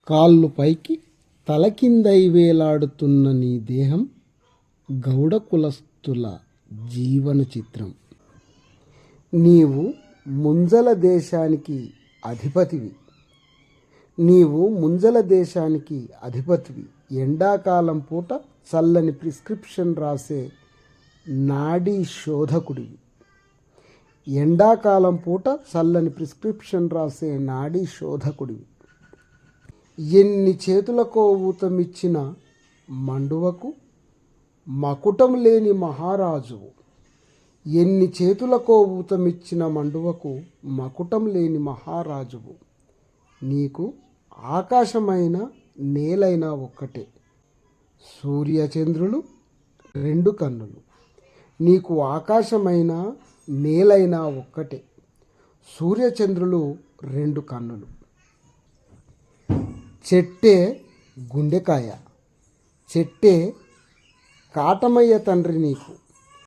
కాళ్ళు పైకి తల కిందై వేలాడుతున్న నీ దేహం గౌడ కులస్తుల జీవన చిత్రం. నీవు ముంజల దేశానికి అధిపతివి. ఎండాకాలం పూట చల్లని ప్రిస్క్రిప్షన్ రాసే నాడీ శోధకుడివి. ఎన్ని చేతులకో ఊతమిచ్చిన మండువకు మకుటం లేని మహారాజువు. నీకు ఆకాశమైన నేలైనా ఒక్కటే, సూర్యచంద్రులు రెండు కన్నులు. చెట్టే గుండెకాయ, చెట్టే కాటమయ్య తండ్రి నీకు.